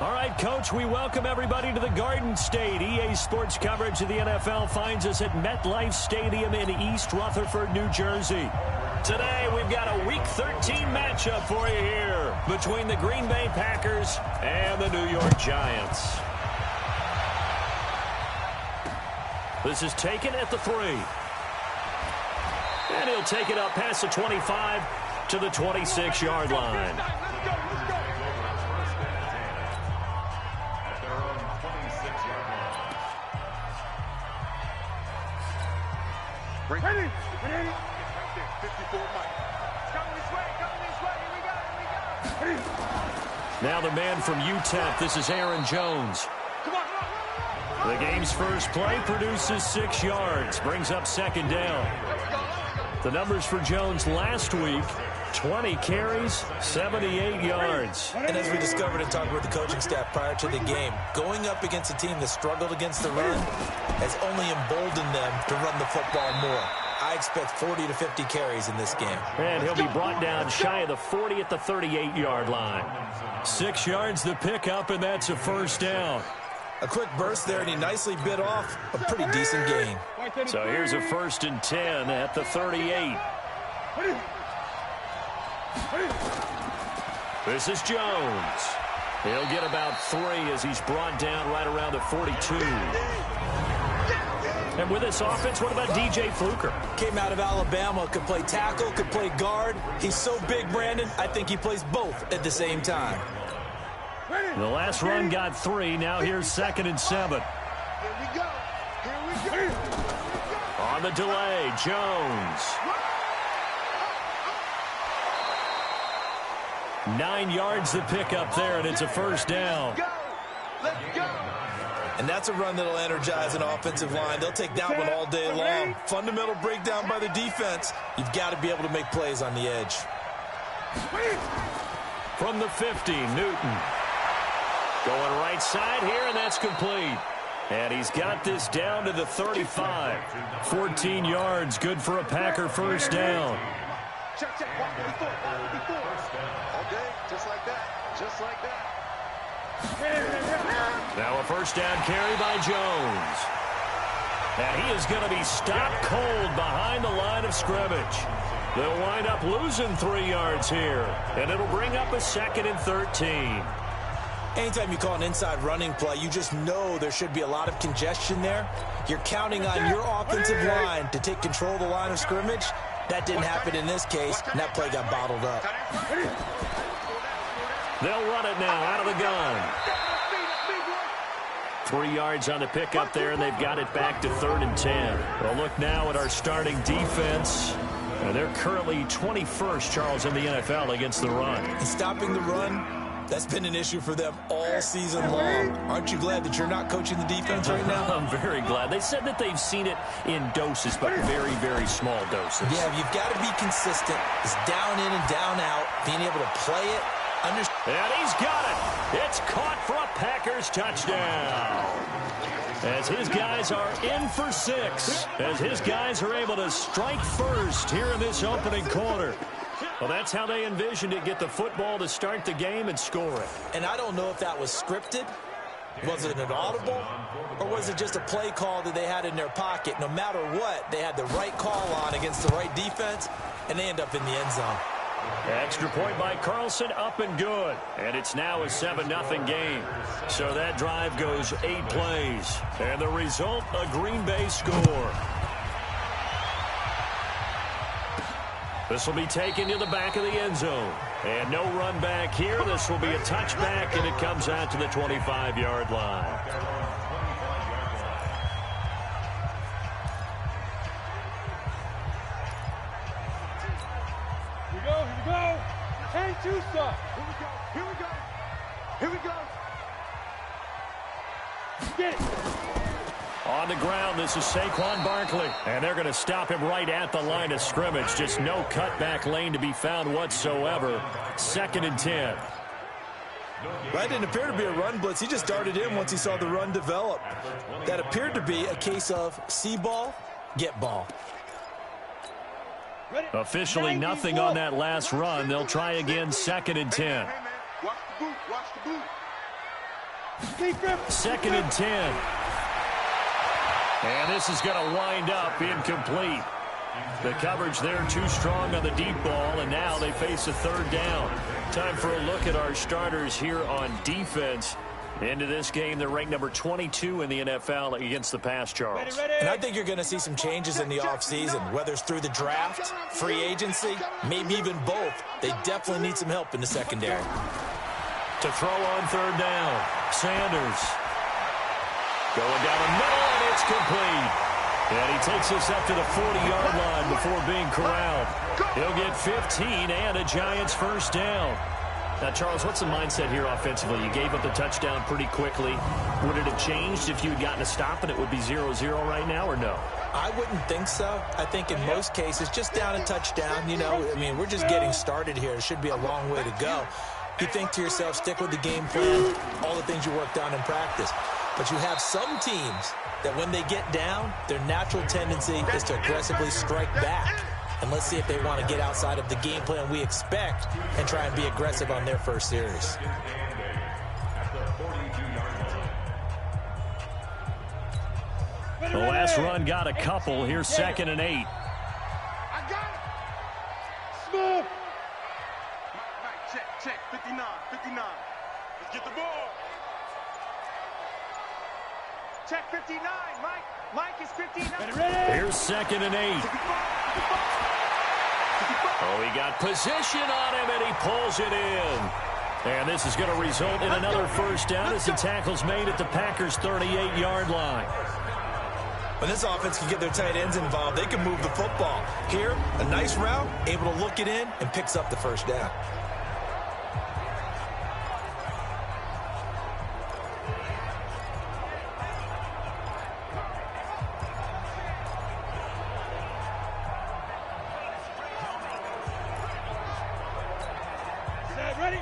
All right, Coach, we welcome everybody to the Garden State. EA Sports coverage of the NFL finds us at MetLife Stadium in East Rutherford, New Jersey. Today, we've got a Week 13 matchup for you here between the Green Bay Packers and the New York Giants. This is taken at the 3. And he'll take it up past the 25 to the 26-yard line. Ready. 54 Mike. Coming this way. Here we go. Now the man from UTEP, this is Aaron Jones. Come on. The game's first play produces 6 yards, brings up second down. The numbers for Jones last week, 20 carries, 78 yards. And as we discovered in talking with the coaching staff prior to the game, going up against a team that struggled against the run has only emboldened them to run the football more. I expect 40 to 50 carries in this game. And he'll be brought down shy of the 40 at the 38-yard line. 6 yards the pickup, and that's a first down. A quick burst there, and he nicely bit off a pretty decent gain. So here's a 1st and 10 at the 38. This is Jones. He'll get about 3 as he's brought down right around the 42. And with this offense, what about DJ Fluker? Came out of Alabama, could play tackle, could play guard. He's so big, Brandon, I think he plays both at the same time. The last run got 3. Now here's 2nd and 7. Here we go. On the delay, Jones. 9 yards to pick up there, and it's a first down. Let's go. And that's a run that'll energize an offensive line. They'll take that one all day long. Fundamental breakdown by the defense. You've got to be able to make plays on the edge. From the 50, Newton. Going right side here, and that's complete. And he's got this down to the 35. 14 yards, good for a Packer first down. Check. Walk before. All day, just like that. Now a first down carry by Jones. And he is going to be stopped cold behind the line of scrimmage. They'll wind up losing 3 yards here. And it'll bring up a 2nd and 13. Anytime you call an inside running play, you just know there should be a lot of congestion there. You're counting on your offensive line to take control of the line of scrimmage. That didn't happen in this case, and that play got bottled up. They'll run it now out of the gun. 3 yards on the pickup there, and they've got it back to 3rd and 10. Well, look now at our starting defense. And they're currently 21st, Charles, in the NFL against the run. And stopping the run, that's been an issue for them all season long. Aren't you glad that you're not coaching the defense right now? I'm very glad. They said that they've seen it in doses, but very, very small doses. Yeah, you've got to be consistent. It's down in and down out, being able to play it. And he's got it. It's caught for a Packers touchdown. As his guys are in for 6. As his guys are able to strike first here in this opening quarter. Well, that's how they envisioned it. Get the football to start the game and score it. And I don't know if that was scripted. Was it an audible? Or was it just a play call that they had in their pocket? No matter what, they had the right call on against the right defense, and they end up in the end zone. Extra point by Carlson, up and good. And it's now a 7-0 game. So that drive goes 8 plays. And the result, a Green Bay score. This will be taken to the back of the end zone. And no run back here. This will be a touchback, and it comes out to the 25-yard line. Here we go. Change two stuff. Here we go. Get it. On the ground, this is Saquon Barkley. And they're going to stop him right at the line of scrimmage. Just no cutback lane to be found whatsoever. 2nd and 10. That didn't appear to be a run blitz. He just darted in once he saw the run develop. That appeared to be a case of see ball, get ball. Officially nothing on that last run. They'll try again, 2nd and 10. Watch the boot. 2nd and 10. And this is going to wind up incomplete. The coverage there too strong on the deep ball, and now they face a 3rd down. Time for a look at our starters here on defense. Into this game, they're ranked number 22 in the NFL against the pass, Charles. And I think you're going to see some changes in the offseason, whether it's through the draft, free agency, maybe even both. They definitely need some help in the secondary. To throw on 3rd down, Sanders. Going down the middle, and it's complete. And he takes us up to the 40-yard line before being corralled. He'll get 15 and a Giants 1st down. Now, Charles, what's the mindset here offensively? You gave up the touchdown pretty quickly. Would it have changed if you had gotten a stop and it would be 0-0 right now, or no? I wouldn't think so. I think in most cases, just down a touchdown, you know, I mean, we're just getting started here. It should be a long way to go. You think to yourself, stick with the game plan, all the things you worked on in practice. But you have some teams that when they get down, their natural tendency is to aggressively strike back. And let's see if they want to get outside of the game plan we expect and try and be aggressive on their first series. The last run got a couple. Here's 2nd and 8. I got it. Smooth. Mike, check. 59. Let's get the ball. Check 59, Mike. Mike is 59. Here's 2nd and 8. Oh, he got position on him, and he pulls it in. And this is going to result in another 1st down as the tackle's made at the Packers' 38-yard line. When this offense can get their tight ends involved, they can move the football. Here, a nice route, able to look it in, and picks up the 1st down.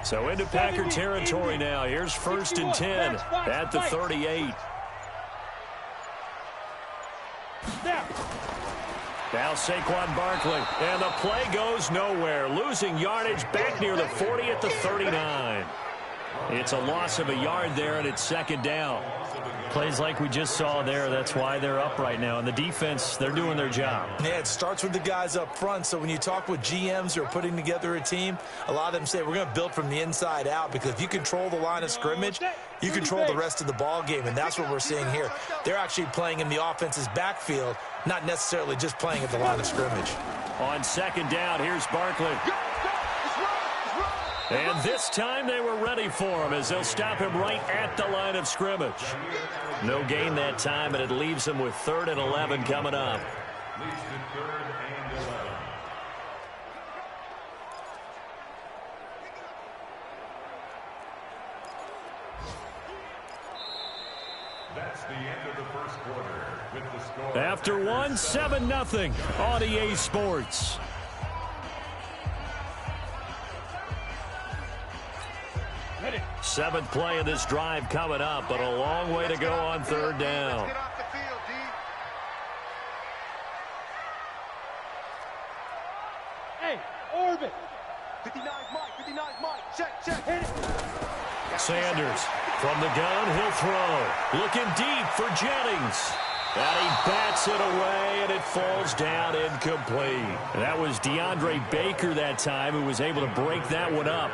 So into Packer territory now. Here's 1st and 10 at the 38. Now Saquon Barkley, and the play goes nowhere. Losing yardage back near the 40 at the 39. It's a loss of a yard there, and it's 2nd down. Plays like we just saw there, that's why they're up right now. And the defense, they're doing their job. Yeah, it starts with the guys up front. So when you talk with GMs who are putting together a team, a lot of them say we're going to build from the inside out, because if you control the line of scrimmage, you control the rest of the ball game, and that's what we're seeing here. They're actually playing in the offense's backfield, not necessarily just playing at the line of scrimmage. On 2nd down, here's Barkley. And this time they were ready for him as they'll stop him right at the line of scrimmage. No gain that time, and it leaves him with 3rd and 11 coming up. That's the end of the 1st quarter with the score. After one, 7-0 on EA Sports. Seventh play of this drive coming up, but a long way to go on 3rd down. Get off the field, D. Hey, orbit. 59 Mike. Check. Hit it. Sanders from the gun, he'll throw. Looking deep for Jennings. And he bats it away, and it falls down incomplete. And that was DeAndre Baker that time who was able to break that one up.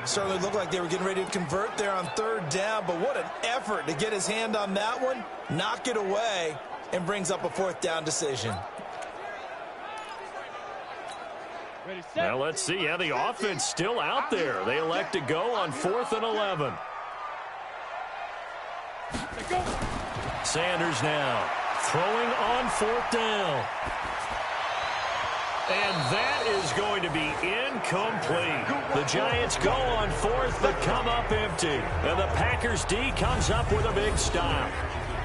Certainly looked like they were getting ready to convert there on 3rd down, but what an effort to get his hand on that one, knock it away, and brings up a 4th down decision. Now let's see how the offense still out there. They elect to go on 4th and 11. Sanders now throwing on 4th down. And that is going to be incomplete. The Giants go on 4th, but come up empty. And the Packers D comes up with a big stop.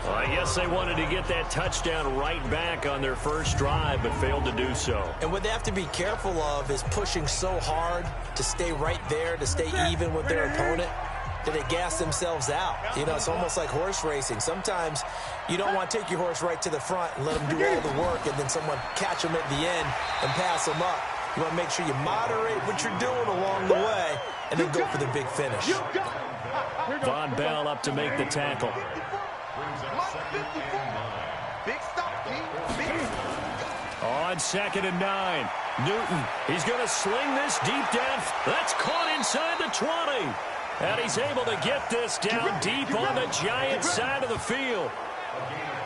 Well, I guess they wanted to get that touchdown right back on their first drive, but failed to do so. And what they have to be careful of is pushing so hard to stay right there, to stay even with their opponent, that they gas themselves out. You know, it's almost like horse racing. Sometimes you don't want to take your horse right to the front and let them do all the work, and then someone catch them at the end and pass them up. You want to make sure you moderate what you're doing along the way and then go for the big finish. Von Bell up to make the tackle. Big stop, King. Big. On 2nd and 9. Newton, he's going to sling this deep down. That's caught inside the 20. And he's able to get this down deep on the Giants side of the field.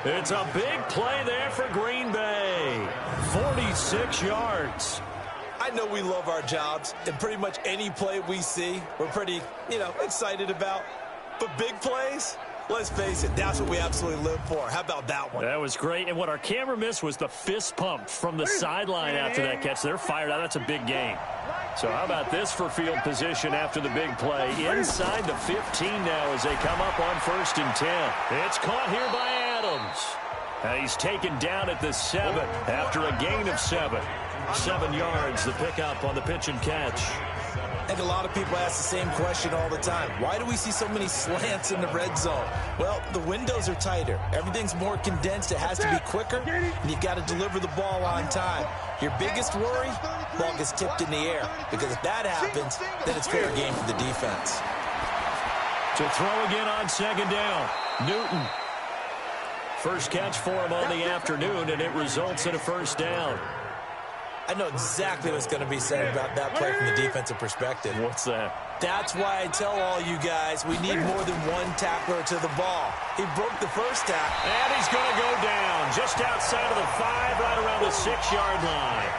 It's a big play there for Green Bay. 46 yards. I know we love our jobs, and pretty much any play we see, we're pretty, excited about. But big plays, let's face it, that's what we absolutely live for. How about that one? That was great. And what our camera missed was the fist pump from the sideline after that catch. They're fired out. That's a big gain. So how about this for field position after the big play? Inside the 15 now as they come up on 1st and 10. It's caught here by Adams. And he's taken down at the 7 after a gain of 7. 7 yards, the pickup on the pitch and catch. I think a lot of people ask the same question all the time. Why do we see so many slants in the red zone? Well, the windows are tighter. Everything's more condensed. It has to be quicker, and you've got to deliver the ball on time. Your biggest worry, ball gets tipped in the air, because if that happens, then it's fair game for the defense. To throw again on 2nd down, Newton. First catch for him on the afternoon, and it results in a 1st down. I know exactly what's going to be said about that play from the defensive perspective. What's that? That's why I tell all you guys we need more than one tackler to the ball. He broke the first tackle. And he's going to go down just outside of the 5, right around the 6-yard line.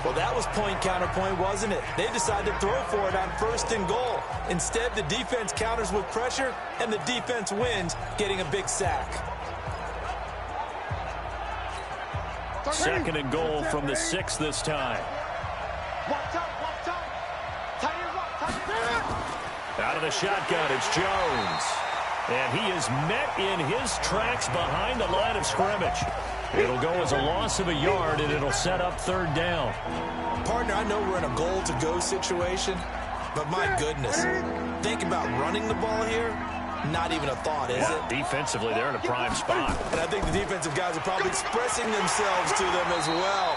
Well, that was point counterpoint, wasn't it? They decided to throw for it on 1st and goal. Instead, the defense counters with pressure, and the defense wins, getting a big sack. 2nd and goal from the 6 this time. Out of the shotgun, it's Jones. And he is met in his tracks behind the line of scrimmage. It'll go as a loss of a yard, and it'll set up 3rd down. Partner, I know we're in a goal-to-go situation, but my goodness, think about running the ball here. Not even a thought, is it? Defensively, they're in a prime spot. And I think the defensive guys are probably expressing themselves to them as well.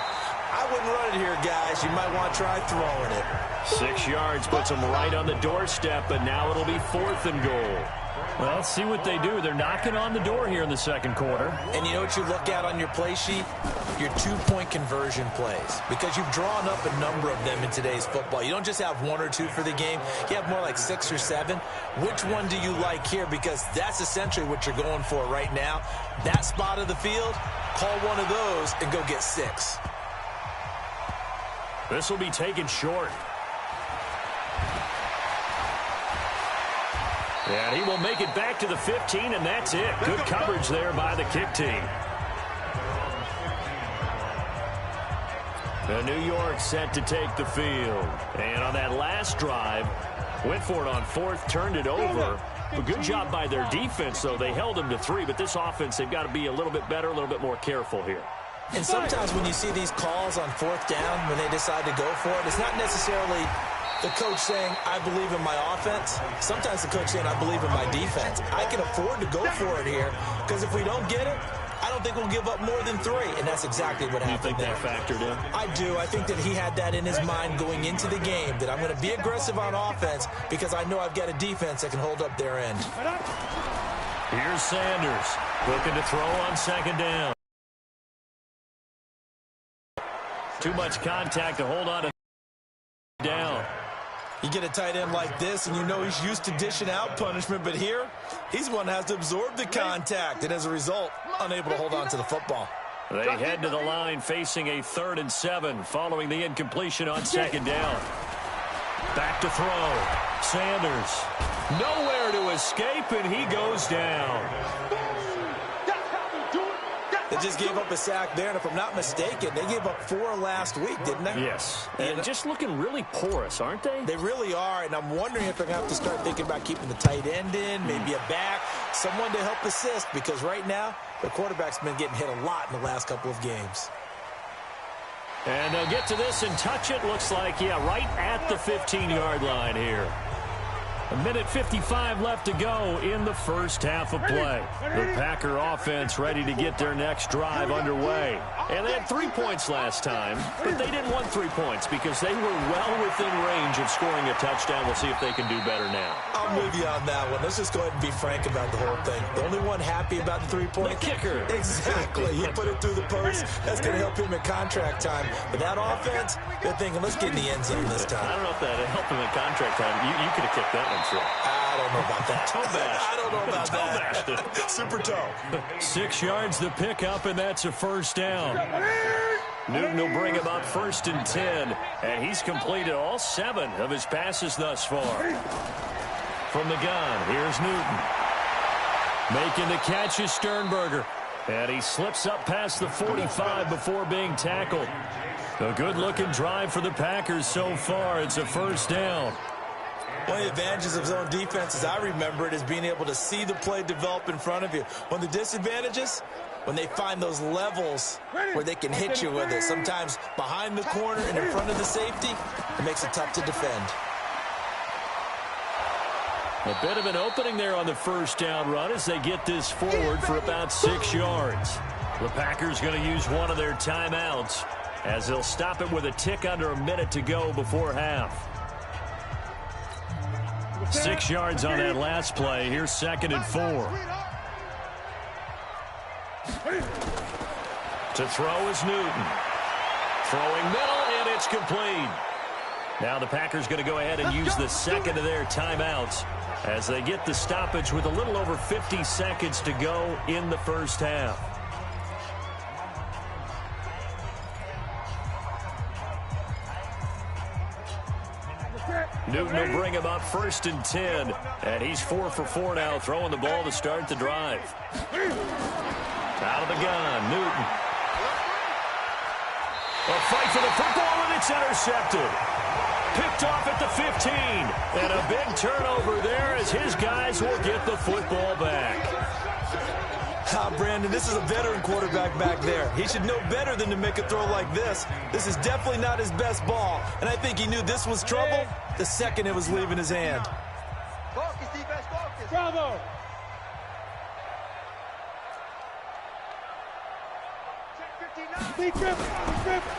I wouldn't run it here, guys. You might want to try throwing it. 6 yards puts them right on the doorstep, but now it'll be 4th and goal. Well, let's see what they do. They're knocking on the door here in the 2nd quarter. And you know what you look at on your play sheet? Your 2-point conversion plays. Because you've drawn up a number of them in today's football. You don't just have 1 or 2 for the game. You have more like 6 or 7. Which one do you like here? Because that's essentially what you're going for right now. That spot of the field, call one of those and go get 6. This will be taken short. And he will make it back to the 15, and that's it. Good coverage there by the kick team. The New York set to take the field. And on that last drive, went for it on 4th, turned it over. A good job by their defense, though. They held them to 3, but this offense, they've got to be a little bit better, a little bit more careful here. And sometimes when you see these calls on 4th down, when they decide to go for it, it's not necessarily the coach saying, I believe in my offense. Sometimes the coach saying, I believe in my defense. I can afford to go for it here, because if we don't get it, I don't think we'll give up more than 3, and that's exactly what happened. You think that factored in? I do. I think that he had that in his mind going into the game, that I'm going to be aggressive on offense because I know I've got a defense that can hold up their end. Here's Sanders looking to throw on 2nd down. Too much contact to hold on to down. You get a tight end like this, and you know he's used to dishing out punishment, but here, he's the one that has to absorb the contact, and as a result, unable to hold on to the football. They head to the line facing a 3rd and 7 following the incompletion on 2nd down. Back to throw. Sanders nowhere to escape, and he goes down. They just gave up a sack there, and if I'm not mistaken, they gave up 4 last week, didn't they? Yes. And just looking really porous, aren't they? They really are, and I'm wondering if they're going to have to start thinking about keeping the tight end in, maybe a back, someone to help assist, because right now, the quarterback's been getting hit a lot in the last couple of games. And they'll get to this and touch it. Looks like, yeah, right at the 15-yard line here. 1:55 left to go in the first half of play. The Packer offense ready to get their next drive underway. And they had 3 points last time, but they didn't want 3 points because they were well within range of scoring a touchdown. We'll see if they can do better now. I'm with you on that one. Let's just go ahead and be frank about the whole thing. The only one happy about the 3-point kicker. Exactly. He put it through the post. That's going to help him at contract time. But that offense, they're thinking, let's get in the end zone this time. I don't know if that helped him at contract time. You could have kicked that one through. I don't know about that. Toe bash. I don't know about that. Super toe. 6 yards the pickup, and that's a first down. Newton will bring him up 1st and 10, and he's completed all 7 of his passes thus far. From the gun, here's Newton. Making the catch is Sternberger, and he slips up past the 45 before being tackled. A good-looking drive for the Packers so far. It's a first down. One of the advantages of zone defense, as I remember it, is being able to see the play develop in front of you. One of the disadvantages, when they find those levels where they can hit you with it. Sometimes behind the corner and in front of the safety, it makes it tough to defend. A bit of an opening there on the first down run as they get this forward for about 6 yards. The Packers going to use one of their timeouts as they'll stop it with a tick under a minute to go before half. 6 yards on that last play. Here's 2nd and 4. To throw is Newton. Throwing middle, and it's complete. Now the Packers going to go ahead and use the second of their timeouts as they get the stoppage with a little over 50 seconds to go in the first half. Newton will bring him up 1st and 10, and he's 4 for 4 now, throwing the ball to start the drive. Out of the gun, Newton. A fight for the football, and it's intercepted. Picked off at the 15, and a big turnover there as his guys will get the football back. Brandon, this is a veteran quarterback back there. He should know better than to make a throw like this. This is definitely not his best ball, and I think he knew this was trouble the second it was leaving his hand. Focus, defense, focus. Bravo.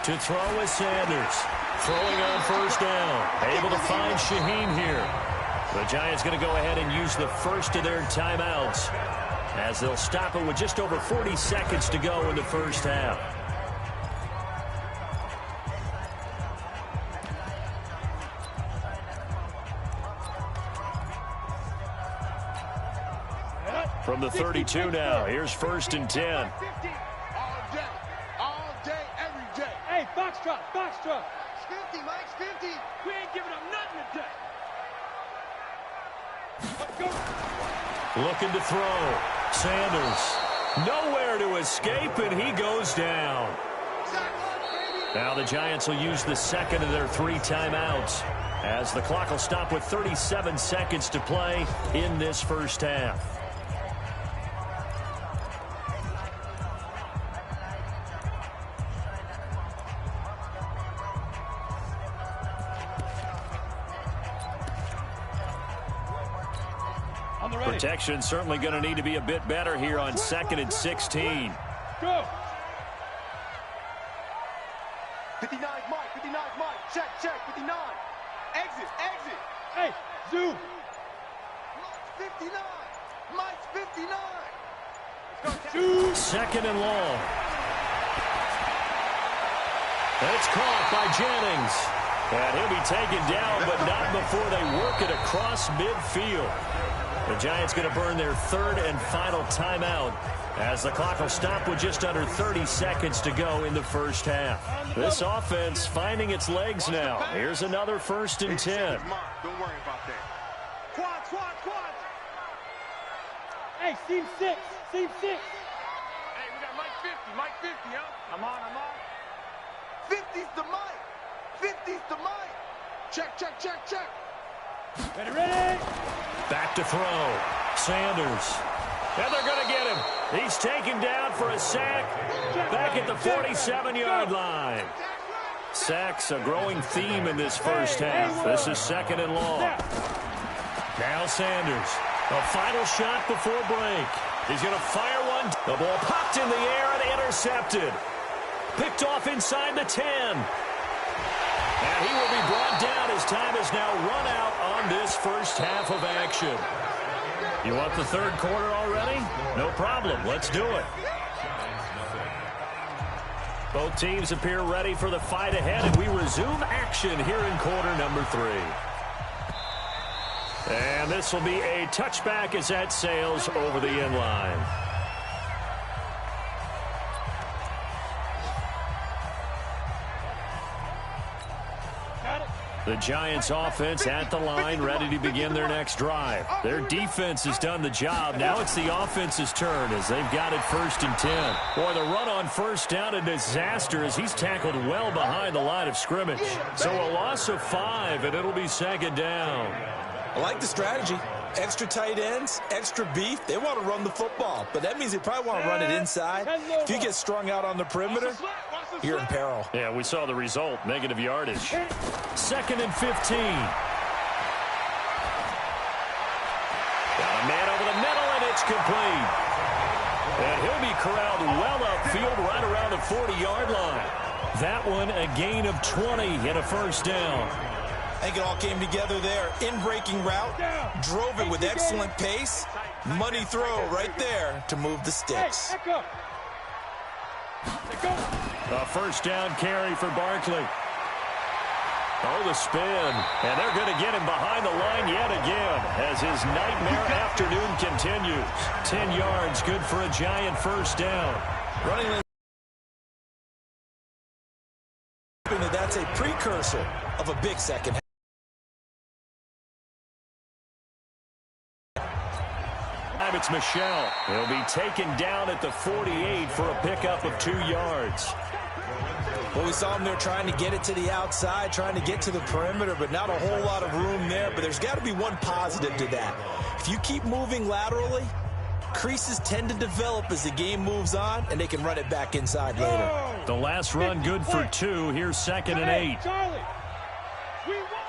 To throw is Sanders. Throwing on first down. Able to find Shaheen here. The Giants going to go ahead and use the first of their timeouts as they'll stop it with just over 40 seconds to go in the first half. From the 32 now, here's 1st and 10. All day, every day. Hey, Foxtrot, Foxtrot. 50, Mike's 50. We ain't giving up nothing today. Let's go. Looking to throw. Sanders. Nowhere to escape, and he goes down. Now the Giants will use the second of their 3 timeouts as the clock will stop with 37 seconds to play in this first half. Protection certainly going to need to be a bit better here on 2nd and 16. Go. 59, Mike, 59, Mike. Check, 59. Exit. Hey, zoom. Mike's 59. Mike's 59. Zoom. 2nd and long. It's caught by Jennings. And he'll be taken down, but not before they work it across midfield. The Giants going to burn their 3rd and final timeout as the clock will stop with just under 30 seconds to go in the first half. This offense finding its legs now. Here's another 1st and 10. Don't worry about that. Quad. Hey, seam 6. Seam 6. Hey, we got Mike 50. Mike 50, huh? I'm on. 50's the Mike. 50's the Mike. Check. Ready. Back to throw. Sanders. And they're going to get him. He's taken down for a sack back at the 47-yard line. Sacks a growing theme in this first half. This is 2nd and long. Now Sanders, a final shot before break. He's going to fire one. The ball popped in the air and intercepted. Picked off inside the 10. And he will be brought down as time is now run out on this first half of action. You want the third quarter already? No problem. Let's do it. Both teams appear ready for the fight ahead, and we resume action here in quarter number 3. And this will be a touchback as that sails over the end line. The Giants offense at the line, ready to begin their next drive. Their defense has done the job. Now it's the offense's turn as they've got it 1st and 10. Boy, the run on first down, a disaster as he's tackled well behind the line of scrimmage. So a loss of 5, and it'll be 2nd down. I like the strategy. Extra tight ends, extra beef. They want to run the football, but that means they probably want to run it inside. If you get strung out on the perimeter, you're in peril. Yeah, we saw the result, negative yardage. 2nd and 15. Got a man over the middle, and it's complete. And he'll be corralled well upfield right around the 40-yard line. That one a gain of 20 and a first down. I think it all came together there. In-breaking route, drove it with excellent pace. Money throw right there to move the sticks. A first down carry for Barkley. Oh, the spin. And they're going to get him behind the line yet again as his nightmare afternoon continues. 10 yards, good for a Giant first down. Running that's a precursor of a big second half. It's Michelle. He'll be taken down at the 48 for a pickup of 2 yards. Well, we saw him there trying to get it to the outside, trying to get to the perimeter, but not a whole lot of room there. But there's got to be one positive to that. If you keep moving laterally, creases tend to develop as the game moves on, and they can run it back inside later. The last run good for 2. Here's 2nd and 8. Charlie, we want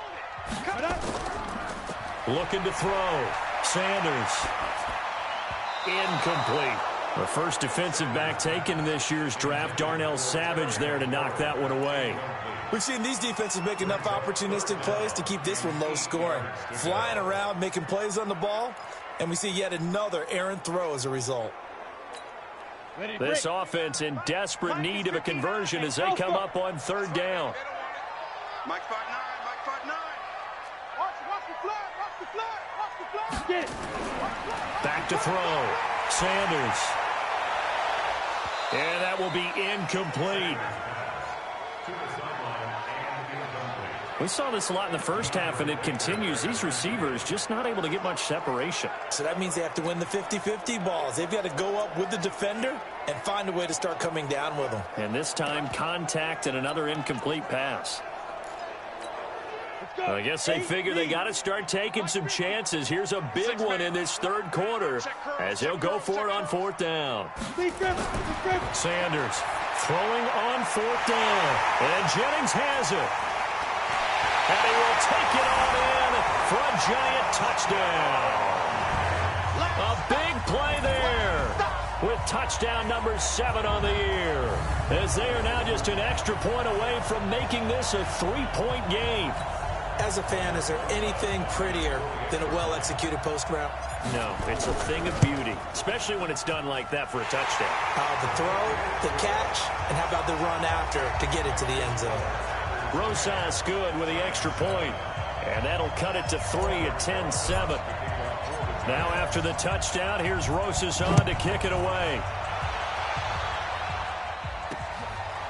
it. Looking to throw. Sanders. Incomplete. The first defensive back taken in this year's draft, Darnell Savage, there to knock that one away. We've seen these defenses make enough opportunistic plays to keep this one low scoring. Flying around, making plays on the ball, and we see yet another errant throw as a result. This offense in desperate need of a conversion as they come up on 3rd down. Mike spot 9, Mike spot 9. Watch the flag, watch the flag, watch the flag. Get it. Back to throw. Sanders. And that will be incomplete. We saw this a lot in the first half, and it continues. These receivers just not able to get much separation. So that means they have to win the 50-50 balls. They've got to go up with the defender and find a way to start coming down with them. And this time, contact and another incomplete pass. I guess they figure they got to start taking some chances. Here's a big one in this 3rd quarter as he'll go for it on 4th down. Sanders throwing on 4th down. And Jennings has it. And he will take it on in for a Giant touchdown. A big play there with touchdown number 7 on the year. As they are now just an extra point away from making this a 3-point game. As a fan, is there anything prettier than a well-executed post route? No, it's a thing of beauty, especially when it's done like that for a touchdown. The throw, the catch, and how about the run after to get it to the end zone? Rosas good with the extra point, and that'll cut it to 3 at 10-7. Now after the touchdown, here's Rosas on to kick it away.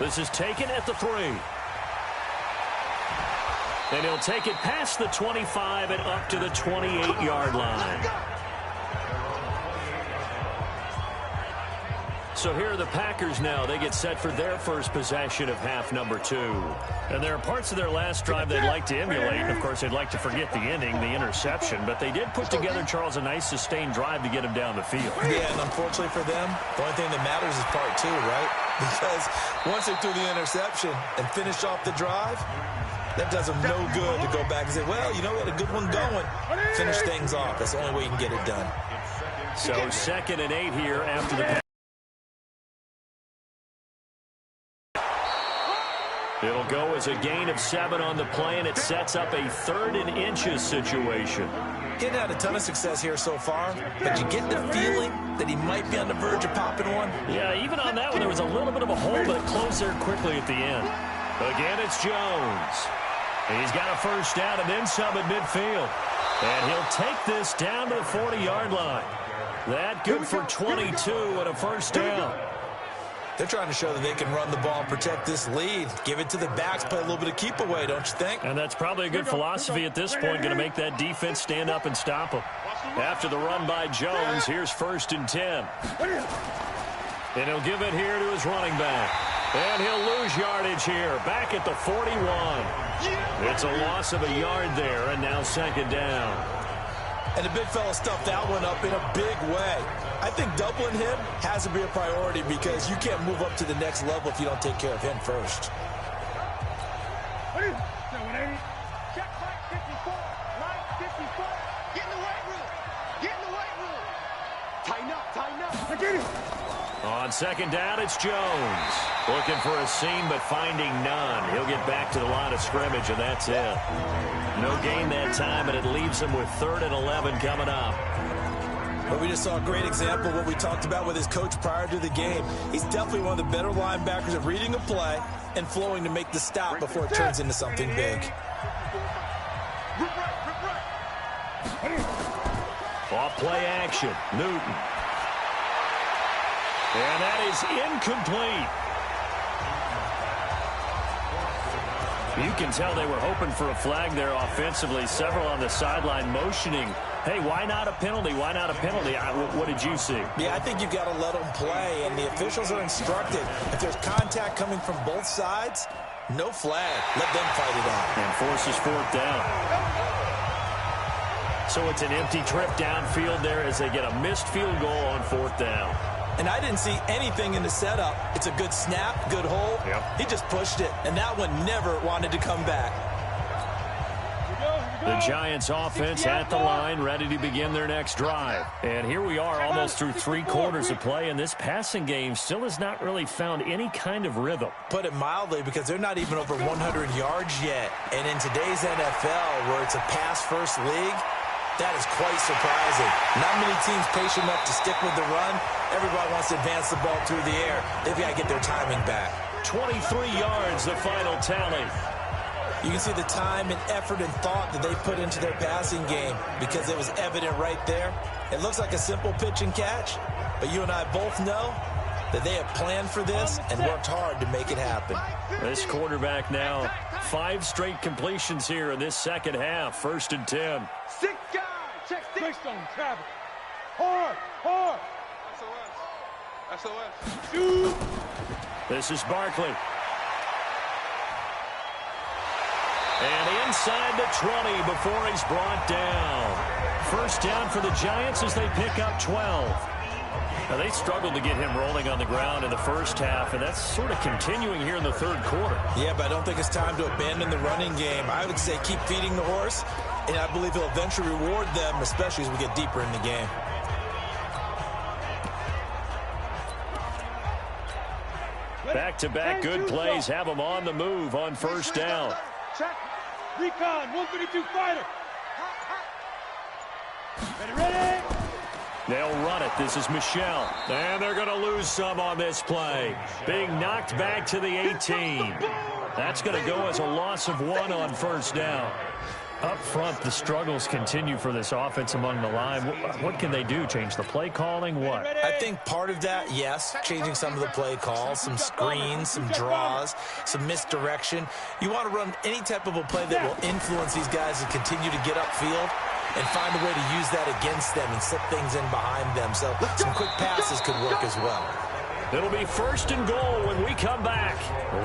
This is taken at the 3. And he'll take it past the 25 and up to the 28-yard line. So here are the Packers now. They get set for their first possession of half number 2. And there are parts of their last drive they'd like to emulate. And of course, they'd like to forget the inning, the interception. But they did put together, Charles, a nice sustained drive to get him down the field. Yeah, and unfortunately for them, the only thing that matters is part 2, right? Because once they threw the interception and finished off the drive, That does him no good to go back and say, well, you know, we had a good one going. Finish things off. That's the only way you can get it done. So 2nd and 8 here after the pass. It'll go as a gain of 7 on the play, and it sets up a 3rd and inches situation. He hadn't had a ton of success here so far, but you get the feeling that he might be on the verge of popping one. Yeah, even on that one, there was a little bit of a hole, but it closed there quickly at the end. Again, it's Jones. He's got a first down and then some at midfield. And he'll take this down to the 40-yard line. That good for 22 and a first down. They're trying to show that they can run the ball and protect this lead. Give it to the backs, play a little bit of keep away, don't you think? And that's probably a good philosophy at this point, going to make that defense stand up and stop them. After the run by Jones, here's 1st and 10. And he'll give it here to his running back. And he'll lose yardage here, back at the 41. It's a loss of a yard there, and now 2nd down. And the big fella stuffed that one up in a big way. I think doubling him has to be a priority because you can't move up to the next level if you don't take care of him first. Check right 54. Right 54. Get in the weight room. Get in the weight room. Tighten up. Tighten up. On 2nd down, it's Jones. Looking for a seam, but finding none. He'll get back to the line of scrimmage, and that's it. No gain that time, and it leaves him with 3rd and 11 coming up. But we just saw a great example of what we talked about with his coach prior to the game. He's definitely one of the better linebackers at reading a play and flowing to make the stop before it turns into something big. Off play action, Newton. And that is incomplete. You can tell they were hoping for a flag there offensively. Several on the sideline motioning. Hey, why not a penalty? Why not a penalty? What did you see? Yeah, I think you've got to let them play, and the officials are instructed. If there's contact coming from both sides, no flag. Let them fight it out. And forces 4th down. So it's an empty trip downfield there as they get a missed field goal on 4th down. And I didn't see anything in the setup. It's a good snap, good hole. Yep. He just pushed it, and that one never wanted to come back. The Giants offense at the line, ready to begin their next drive. And here we are almost through 3 quarters of play, and this passing game still has not really found any kind of rhythm. Put it mildly, because they're not even over 100 yards yet. And in today's NFL, where it's a pass-first league, that is quite surprising. Not many teams patient enough to stick with the run. Everybody wants to advance the ball through the air. They've got to get their timing back. 23 yards, the final tally. You can see the time and effort and thought that they put into their passing game because it was evident right there. It looks like a simple pitch and catch, but you and I both know that they have planned for this and worked hard to make it happen. This quarterback now, 5 straight completions here in this second half. 1st and 10. 6 guys. Check 6. Quick stone, travel. Hard, hard. SOS. Shoot. This is Barkley. And inside the 20 before he's brought down. 1st down for the Giants as they pick up 12. Now, they struggled to get him rolling on the ground in the first half, and that's sort of continuing here in the 3rd quarter. Yeah, but I don't think it's time to abandon the running game. I would say keep feeding the horse, and I believe he'll eventually reward them, especially as we get deeper in the game. Back-to-back good plays have him on the move on 1st down. Check. Recon, 132 fighter. Ready. They'll run it. This is Michelle. And they're going to lose some on this play. Being knocked back to the 18. That's going to go as a loss of 1 on 1st down. Up front, the struggles continue for this offense among the line. What can they do? Change the play calling? What? I think part of that, yes, changing some of the play calls, some screens, some draws, some misdirection. You want to run any type of a play that will influence these guys to continue to get upfield and find a way to use that against them and slip things in behind them. So some quick passes could work as well. It'll be 1st and goal when we come back.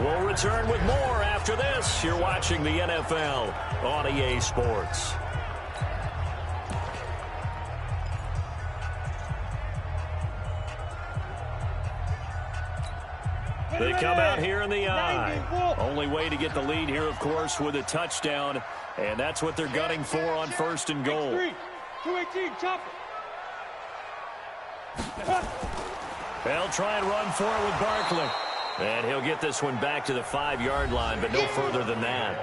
We'll return with more after this. You're watching the NFL on EA Sports. They come out here in the I. Only way to get the lead here, of course, with a touchdown. And that's what they're gunning for on 1st and goal. 218, chop it. They'll try and run for it with Barkley. And he'll get this one back to the 5-yard line, but no further than that.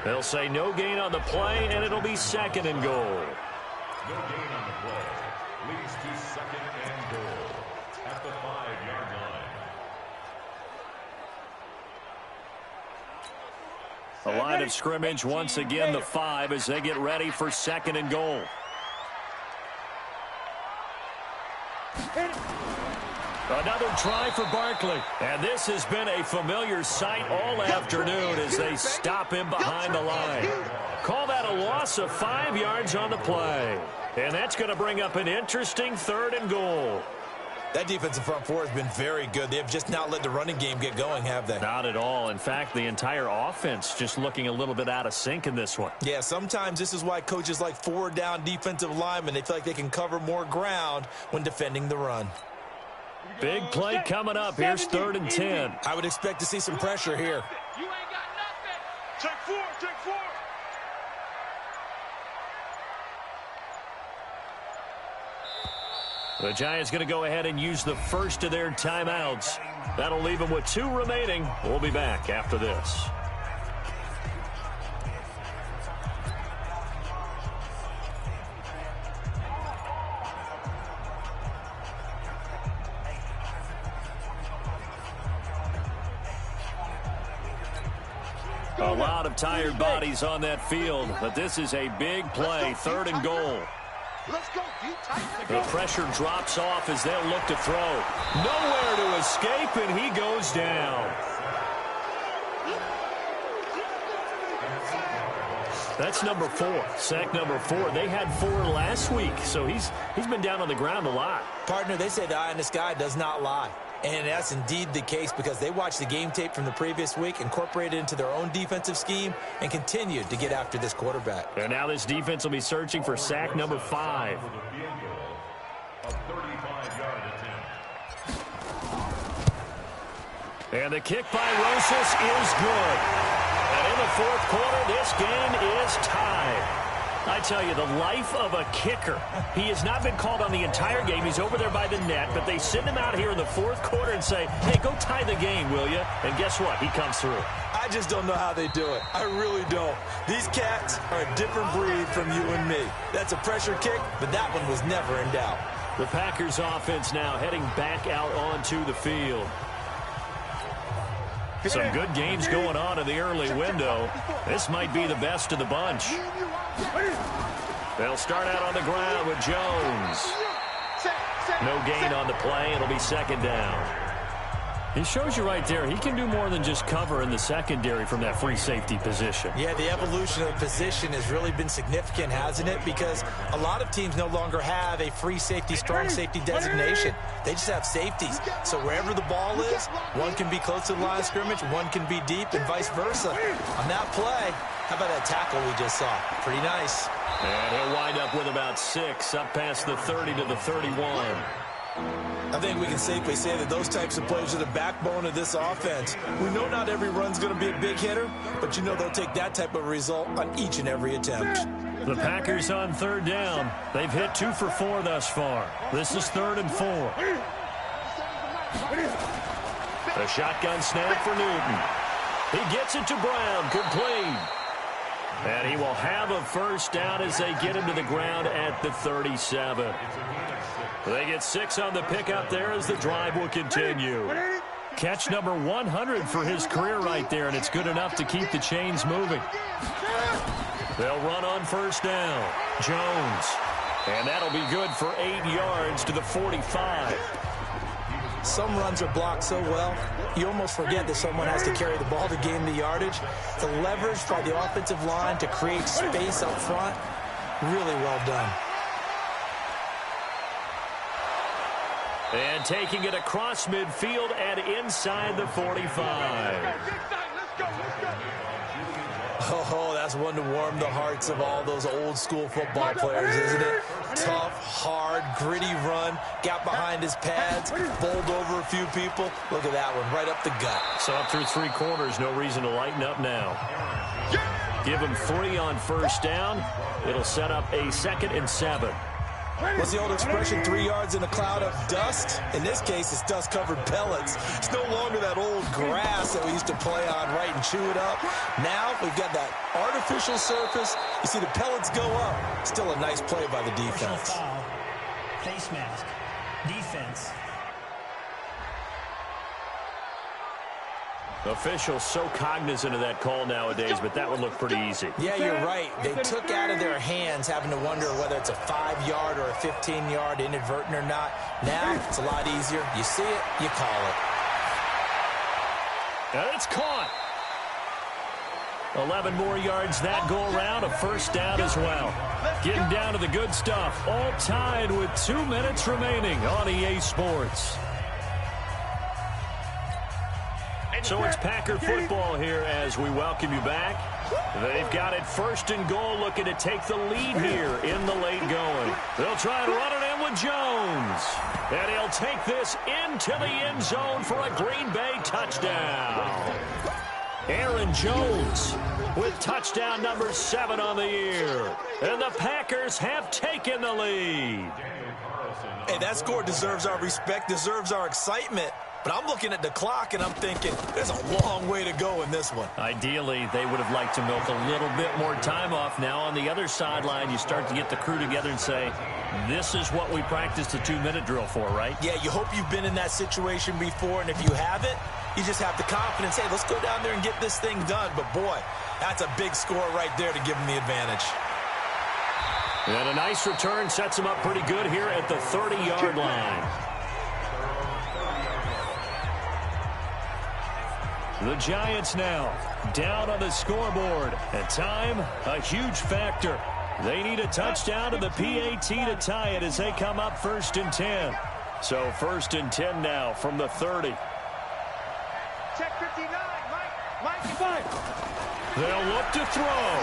They'll say no gain on the play, and it'll be 2nd and goal. No gain on the play. Leads to 2nd and goal at the 5-yard line. A line of scrimmage once again, the 5, as they get ready for 2nd and goal. Another try for Barkley. And this has been a familiar sight all afternoon as they stop him behind the line. Call that a loss of 5 yards on the play. And that's going to bring up an interesting 3rd and goal. That defensive front four has been very good. They have just not let the running game get going, have they? Not at all. In fact, the entire offense just looking a little bit out of sync in this one. Yeah, sometimes this is why coaches like 4-down defensive linemen, they feel like they can cover more ground when defending the run. Big play coming up. Here's 3rd and 10. I would expect to see some pressure here. You ain't got nothing. Take 4, take 4. The Giants going to go ahead and use the first of their timeouts. That'll leave them with 2 remaining. We'll be back after this. A lot of tired bodies on that field, but this is a big play, 3rd and goal. Let's go, The pressure drops off as they'll look to throw. Nowhere to escape, and he goes down. That's number 4, sack number 4. They had 4 last week, so he's been down on the ground a lot. Partner, they say the eye in the sky does not lie. And that's indeed the case because they watched the game tape from the previous week, incorporated it into their own defensive scheme, and continued to get after this quarterback. And now this defense will be searching for sack number 5. And the kick by Rosas is good. And in the 4th quarter, this game is tied. I tell you, the life of a kicker. He has not been called on the entire game. He's over there by the net, but they send him out here in the 4th quarter and say, hey, go tie the game, will you? And guess what? He comes through. I just don't know how they do it. I really don't. These cats are a different breed from you and me. That's a pressure kick, but that one was never in doubt. The Packers offense now heading back out onto the field. Some good games going on in the early window. This might be the best of the bunch. They'll start out on the ground with Jones. No gain on the play. It'll be 2nd down. He shows you right there, he can do more than just cover in the secondary from that free safety position. Yeah, the evolution of the position has really been significant, hasn't it? Because a lot of teams no longer have a free safety, strong safety designation. They just have safeties. So wherever the ball is, one can be close to the line of scrimmage, one can be deep, and vice versa. On that play, how about that tackle we just saw? Pretty nice. And he'll wind up with about 6, up past the 30 to the 31. I think we can safely say that those types of plays are the backbone of this offense. We know not every run's going to be a big hitter, but you know they'll take that type of result on each and every attempt. The Packers on 3rd down. They've hit 2 for 4 thus far. This is 3rd and 4. The shotgun snap for Newton. He gets it to Brown, complete. And he will have a 1st down as they get him to the ground at the 37. They get 6 on the pickup there as the drive will continue. Catch number 100 for his career right there, and it's good enough to keep the chains moving. They'll run on 1st down. Jones. And that'll be good for 8 yards to the 45. Some runs are blocked so well, you almost forget that someone has to carry the ball to gain the yardage. The leverage by the offensive line to create space up front, really well done. And taking it across midfield and inside the 45. Oh, that's one to warm the hearts of all those old school football players, isn't it? Tough, hard, gritty run, got behind his pads, bowled over a few people. Look at that one, right up the gut. So up through 3 quarters, no reason to lighten up now. Give him 3 on first down. It'll set up a 2nd and 7. What's the old expression, 3 yards in a cloud of dust? In this case, it's dust-covered pellets. It's no longer that old grass that we used to play on, right, and chew it up. Now we've got that artificial surface. You see the pellets go up. Still a nice play by the defense. Foul, face mask, defense. Officials so cognizant of that call nowadays, but that would look pretty easy. Yeah, you're right. They took out of their hands having to wonder whether it's a 5-yard or a 15-yard inadvertent or not. Now it's a lot easier. You see it, you call it. And it's caught. 11 more yards that go around, a first down as well. Getting down to the good stuff. All tied with 2 minutes remaining on EA Sports. So it's Packer football here as we welcome you back. They've got it 1st and goal, looking to take the lead here in the late going. They'll try and run it in with Jones. And he'll take this into the end zone for a Green Bay touchdown. Aaron Jones with touchdown number 7 on the year. And the Packers have taken the lead. Hey, that score deserves our respect, deserves our excitement. But I'm looking at the clock, and I'm thinking there's a long way to go in this one. Ideally, they would have liked to milk a little bit more time off. Now, on the other sideline, you start to get the crew together and say, this is what we practiced a 2-minute drill for, right? Yeah, you hope you've been in that situation before, and if you haven't, you just have the confidence, hey, let's go down there and get this thing done. But, boy, that's a big score right there to give them the advantage. And a nice return sets them up pretty good here at the 30-yard line. The Giants now down on the scoreboard. At time, a huge factor. They need a touchdown to the PAT to tie it as they come up 1st and 10. So 1st and 10 now from the 30. Check 59, Mike 5. They'll look to throw.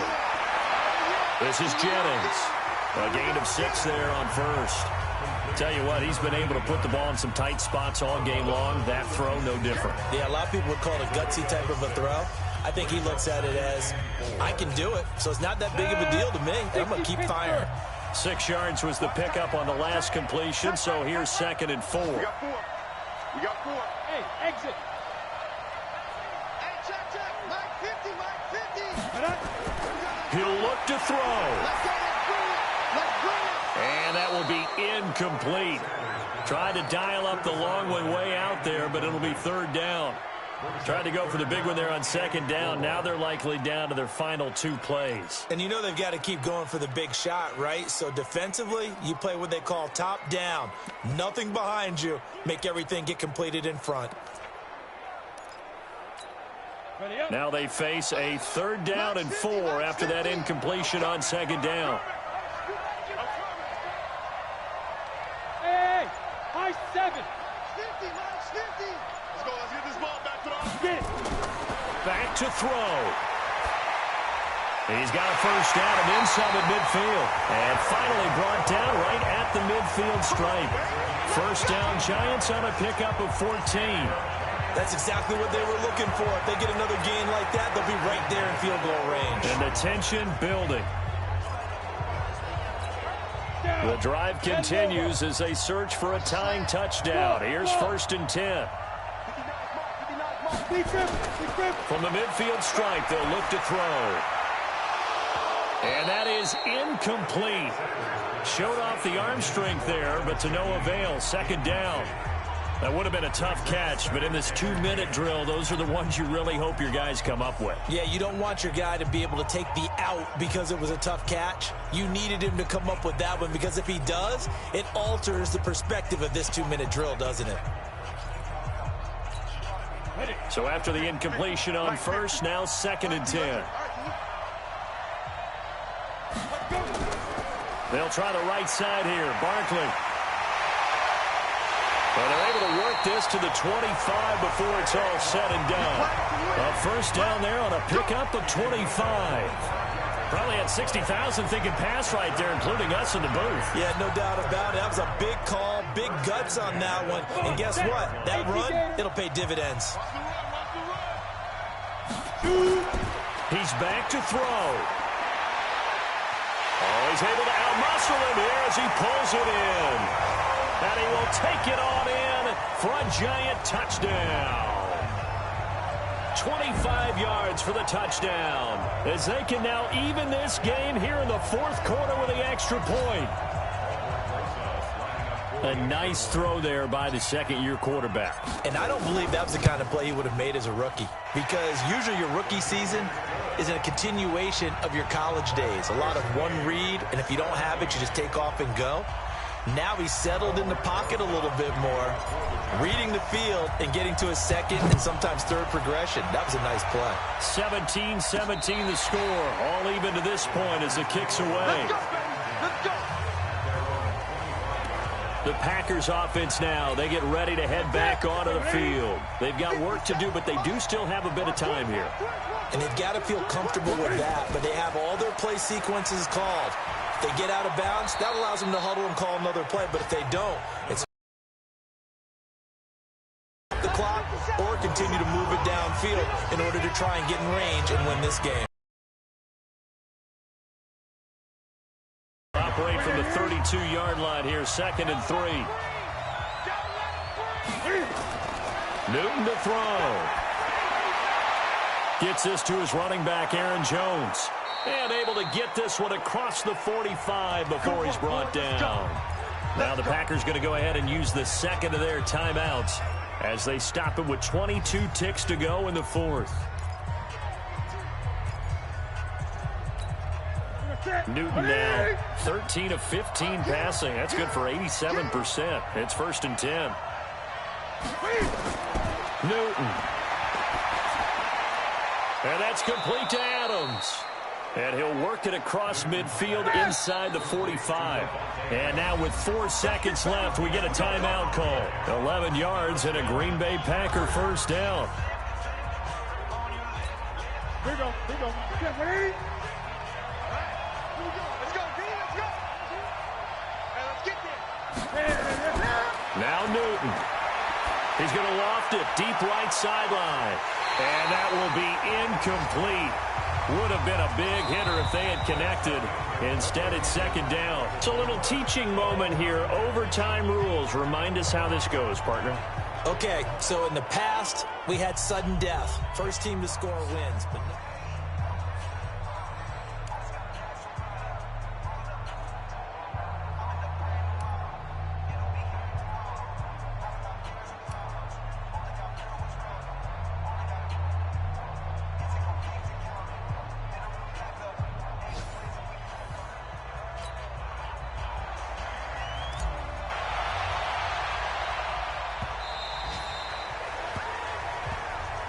This is Jennings. A gain of 6 there on first. Tell you what, he's been able to put the ball in some tight spots all game long. That throw, no different. Yeah, a lot of people would call it a gutsy type of a throw. I think he looks at it as, I can do it, so it's not that big of a deal to me. I'm going to keep firing. 6 yards was the pickup on the last completion, so here's 2nd and 4. We got 4. We got 4. Hey, exit. Hey, check. Mike 50, Mike 50. He'll look to throw. Let's go. And that will be incomplete. Tried to dial up the long one way out there, but it'll be 3rd down. Tried to go for the big one there on 2nd down. Now they're likely down to their final 2 plays. And you know they've got to keep going for the big shot, right? So defensively, you play what they call top down. Nothing behind you. Make everything get completed in front. Now they face a 3rd down and 4 after that incompletion on 2nd down. Hey, high 7. 50, Mike 50. Let's go. Let's get this ball back to the offense. Get it. Back to throw. He's got a first down and inside the midfield. And finally brought down right at the midfield stripe. First down, Giants on a pickup of 14. That's exactly what they were looking for. If they get another gain like that, they'll be right there in field goal range. And the tension building. The drive continues as they search for a tying touchdown. Here's 1st and 10. From the midfield stripe, they'll look to throw. And that is incomplete. Showed off the arm strength there, but to no avail. 2nd down. That would have been a tough catch, but in this 2-minute drill, those are the ones you really hope your guys come up with. Yeah, you don't want your guy to be able to take the out because it was a tough catch. You needed him to come up with that one because if he does, it alters the perspective of this 2-minute drill, doesn't it? So after the incompletion on first, now 2nd and 10. They'll try the right side here. Barkley. And they're able to work this to the 25 before it's all said and done. A first down there on a pickup of 25. Probably had 60,000 thinking pass right there, including us in the booth. Yeah, no doubt about it. That was a big call, big guts on that one. And guess what? That run, it'll pay dividends. He's back to throw. Oh, he's able to outmuscle him here as he pulls it in. And he will take it on in for a giant touchdown. 25 yards for the touchdown, as they can now even this game here in the fourth quarter with the extra point. A nice throw there by the second-year quarterback. And I don't believe that was the kind of play he would have made as a rookie, because usually your rookie season is a continuation of your college days. A lot of one read, and if you don't have it, you just take off and go. Now he's settled in the pocket a little bit more, reading the field and getting to a second and sometimes third progression. That was a nice play. 17-17 the score. All even to this point as the kick's away. Let's go, baby. Let's go. The Packers offense now, they get ready to head back onto the field. They've got work to do, but they do still have a bit of time here. And they've got to feel comfortable with that, but they have all their play sequences called. If they get out of bounds, that allows them to huddle and call another play. But if they don't, it's the clock or continue to move it downfield in order to try and get in range and win this game. Operate from the 32-yard line here, 2nd and 3. Newton to throw. Gets this to his running back, Aaron Jones. And able to get this one across the 45 before he's brought down. Now the Packers going to go ahead and use the second of their timeouts as they stop it with 22 ticks to go in the fourth. Newton now 13 of 15 passing. That's good for 87%. It's 1st and 10. Newton. And that's complete to Adams. And he'll work it across midfield inside the 45. And now with 4 seconds left, we get a timeout call. 11 yards and a Green Bay Packer first down. Here we go. Here we go. Okay, ready? Let's go, B. Let's go. Hey, let's get there. Now Newton. He's going to loft it deep right sideline. And that will be incomplete. Would have been a big hitter if they had connected. Instead, it's 2nd down. It's a little teaching moment here. Overtime rules. Remind us how this goes, partner. Okay, so in the past, we had sudden death. First team to score wins. But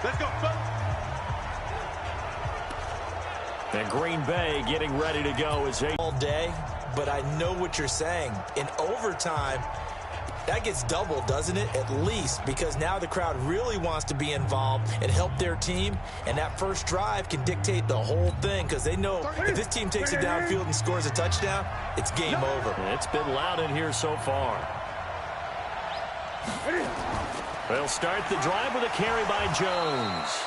Let's go, fellas. And Green Bay getting ready to go as they all day, but I know what you're saying. In overtime, that gets doubled, doesn't it? At least, because now the crowd really wants to be involved and help their team, and that first drive can dictate the whole thing, because they know if this team takes it downfield and scores a touchdown, it's game over. It's been loud in here so far. They'll start the drive with a carry by Jones.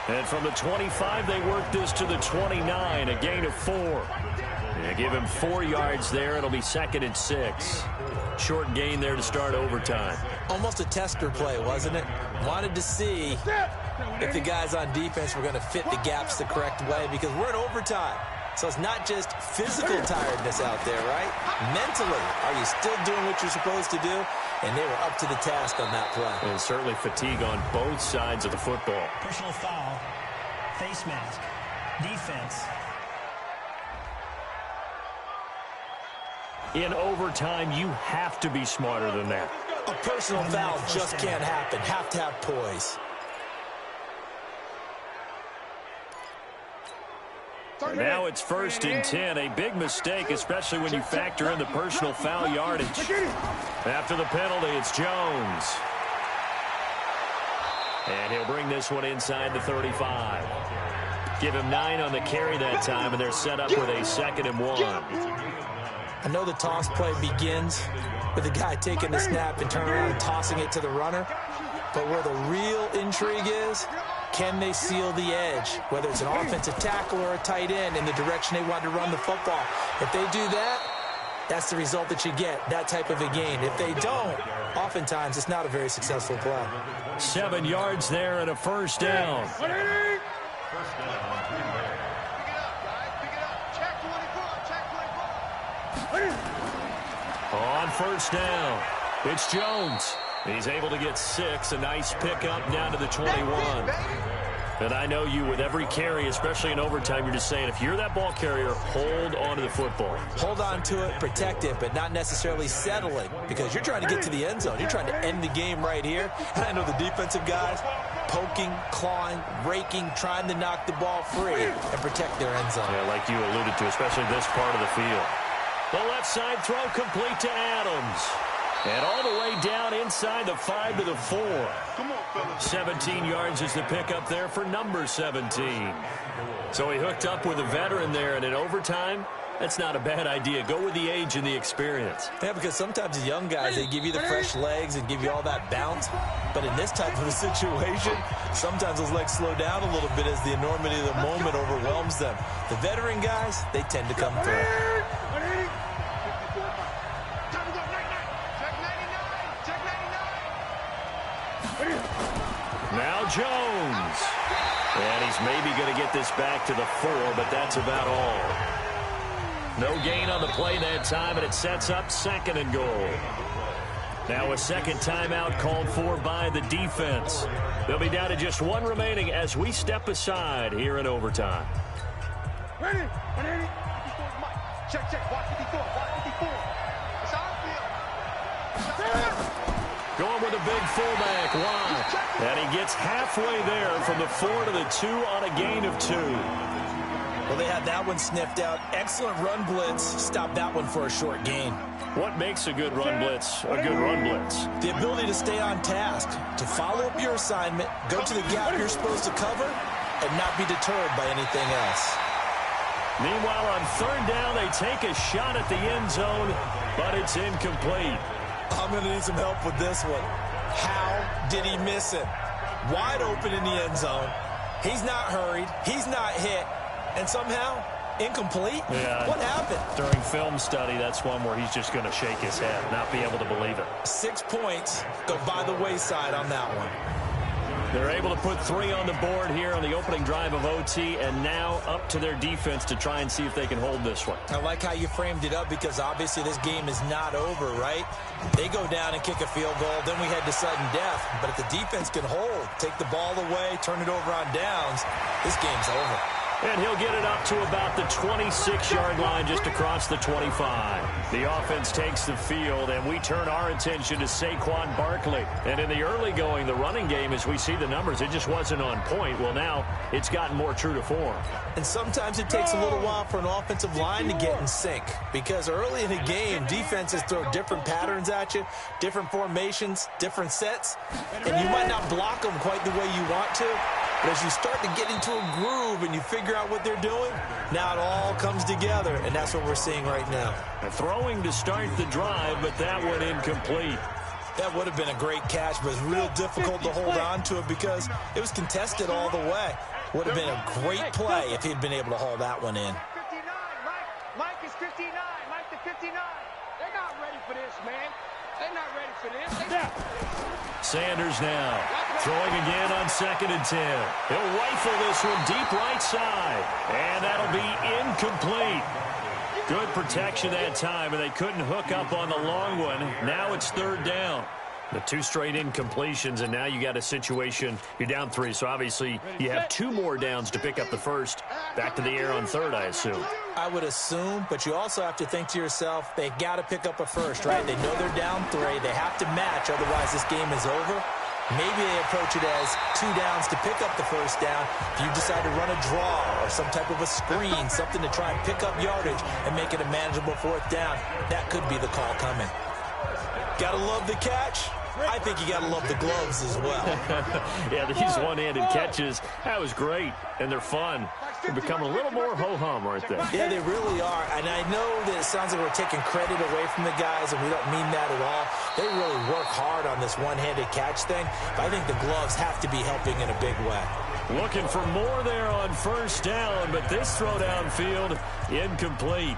And from the 25, they work this to the 29, a gain of 4. They give him 4 yards there. It'll be 2nd and 6. Short gain there to start overtime. Almost a tester play, wasn't it? Wanted to see if the guys on defense were going to fit the gaps the correct way, because we're in overtime. So it's not just physical tiredness out there, right? Mentally, are you still doing what you're supposed to do? And they were up to the task on that play. And certainly fatigue on both sides of the football. Personal foul. Face mask. Defense. In overtime, you have to be smarter than that. A personal foul just can't happen. Have to have poise. And now it's 1st and 10. A big mistake, especially when you factor in the personal foul yardage. After the penalty, it's Jones. And he'll bring this one inside the 35. Give him 9 on the carry that time, and they're set up with a 2nd and 1. I know the toss play begins with the guy taking the snap and turning around and tossing it to the runner. But where the real intrigue is, can they seal the edge? Whether it's an offensive tackle or a tight end in the direction they want to run the football. If they do that, that's the result that you get, that type of a gain. If they don't, oftentimes it's not a very successful play. 7 yards there and a 1st down. First down, Green Bay. Pick it up, guys. Pick it up. Check 24. Check 24. On 1st down, it's Jones. He's able to get 6. A nice pickup down to the 21. And I know you, with every carry, especially in overtime, you're just saying, if you're that ball carrier, hold on to the football. Hold on to it, protect it, but not necessarily settling, because you're trying to get to the end zone. You're trying to end the game right here. And I know the defensive guys poking, clawing, raking, trying to knock the ball free and protect their end zone. Yeah, like you alluded to, especially this part of the field. The left side throw complete to Adams. And all the way down inside the 5 to the 4. Come on, fellas. 17 yards is the pickup there for number 17. So he hooked up with a veteran there, and in overtime, that's not a bad idea. Go with the age and the experience. Yeah, because sometimes the young guys, they give you the fresh legs and give you all that bounce. But in this type of a situation, sometimes those legs slow down a little bit as the enormity of the moment overwhelms them. The veteran guys, they tend to come through. Now Jones. And he's maybe going to get this back to the 4, but that's about all. No gain on the play that time, and it sets up 2nd and goal. Now a 2nd timeout called for by the defense. They'll be down to just 1 remaining as we step aside here in overtime. Ready? 180. 54 is Mike. Check. Watch 54. Watch 54. It's our field. Going with a big fullback, Watt. And he gets halfway there from the 4 to the 2 on a gain of 2. Well, they had that one sniffed out. Excellent run blitz. Stop that one for a short gain. What makes a good run blitz a good run blitz? The ability to stay on task, to follow up your assignment, go to the gap you're supposed to cover, and not be deterred by anything else. Meanwhile, on 3rd down, they take a shot at the end zone, but it's incomplete. I'm going to need some help with this one. How did he miss it? Wide open in the end zone. He's not hurried. He's not hit. And somehow, incomplete? Yeah. What happened? During film study, that's one where he's just going to shake his head, not be able to believe it. 6 points go by the wayside on that one. They're able to put 3 on the board here on the opening drive of OT, and now up to their defense to try and see if they can hold this one. I like how you framed it up, because obviously this game is not over, right? They go down and kick a field goal, then we head to sudden death. But if the defense can hold, take the ball away, turn it over on downs, this game's over. And he'll get it up to about the 26-yard line, just across the 25. The offense takes the field, and we turn our attention to Saquon Barkley. And in the early going, the running game, as we see the numbers, it just wasn't on point. Well, now it's gotten more true to form. And sometimes it takes a little while for an offensive line to get in sync, because early in a game, defenses throw different patterns at you, different formations, different sets, and you might not block them quite the way you want to. But as you start to get into a groove and you figure out what they're doing, now it all comes together, and that's what we're seeing right now. Throwing to start the drive, but that one incomplete. That would have been a great catch, but it's real difficult to hold on to it because it was contested all the way. Would have been a great play if he'd been able to haul that one in. 59, Mike is 59. Mike the 59. They're not ready for this, man. They're not ready for this. Sanders now throwing again on 2nd and 10. He'll rifle this one deep right side, and that'll be incomplete. Good protection that time, and they couldn't hook up on the long one. Now it's 3rd down. The 2 straight incompletions, and now you got a situation. You're down 3, so obviously you have 2 more downs to pick up the first. Back to the air on 3rd, I assume. I would assume, but you also have to think to yourself, they got to pick up a first, right? They know they're down 3. They have to match, otherwise this game is over. Maybe they approach it as 2 downs to pick up the first down. If you decide to run a draw or some type of a screen, something to try and pick up yardage and make it a manageable 4th down, that could be the call coming. Gotta love the catch. I think you gotta love the gloves as well. Yeah, these one-handed catches, that was great, and they're fun. They're becoming a little more ho-hum, aren't they? Yeah, they really are. And I know that it sounds like we're taking credit away from the guys, and we don't mean that at all. They really work hard on this one-handed catch thing, but I think the gloves have to be helping in a big way. Looking for more there on first down, but this throw downfield, incomplete.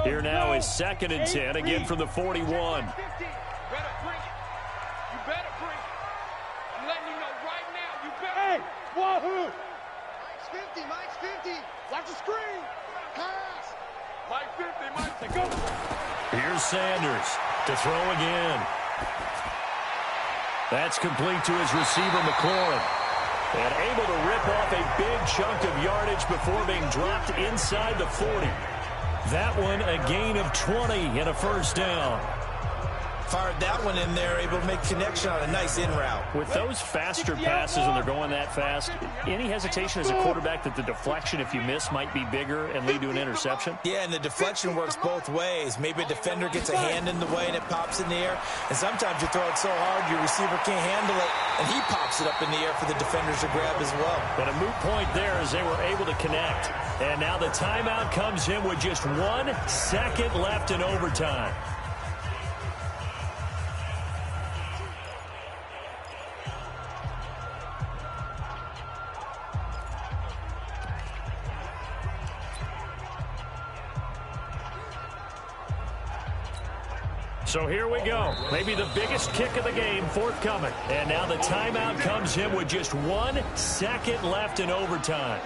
Here now is 2nd and 10, again from the 41. You better bring it. You better bring it. I'm letting you know right now, you better. Hey, wahoo! Mike's 50, Mike's 50. Watch the screen. Pass. Mike 50, Mike 50. Go. Here's Sanders to throw again. That's complete to his receiver, McLaurin. And able to rip off a big chunk of yardage before being dropped inside the 40. That one a gain of 20 and a first down. Fired that one in there, able to make connection on a nice in route. With those faster passes and they're going that fast, any hesitation as a quarterback that the deflection, if you miss, might be bigger and lead to an interception? Yeah, and the deflection works both ways. Maybe a defender gets a hand in the way and it pops in the air. And sometimes you throw it so hard your receiver can't handle it, and he pops it up in the air for the defenders to grab as well. But a moot point there as they were able to connect. And now the timeout comes in with just 1 second left in overtime. So here we go. Maybe the biggest kick of the game forthcoming. And now the timeout comes in with just 1 second left in overtime.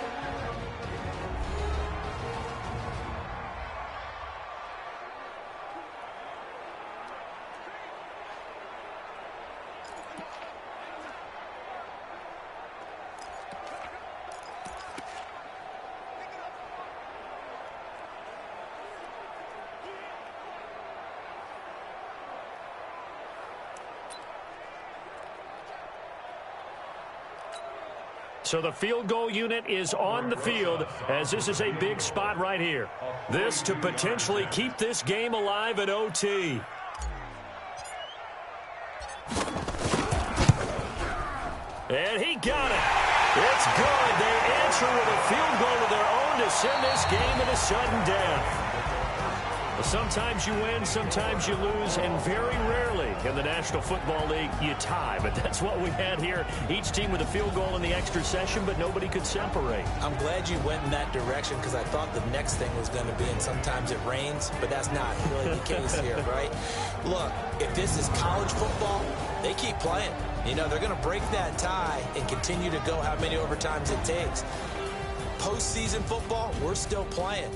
So the field goal unit is on the field as this is a big spot right here. This to potentially keep this game alive in OT. And he got it. It's good. They answer with a field goal of their own to send this game into sudden death. Sometimes you win, sometimes you lose, and very rarely in the National Football League you tie. But that's what we had here. Each team with a field goal in the extra session, but nobody could separate. I'm glad you went in that direction because I thought the next thing was going to be, and sometimes it rains, but that's not really the case here, right? Look, if this is college football, they keep playing. You know, they're going to break that tie and continue to go how many overtimes it takes. Postseason football, we're still playing.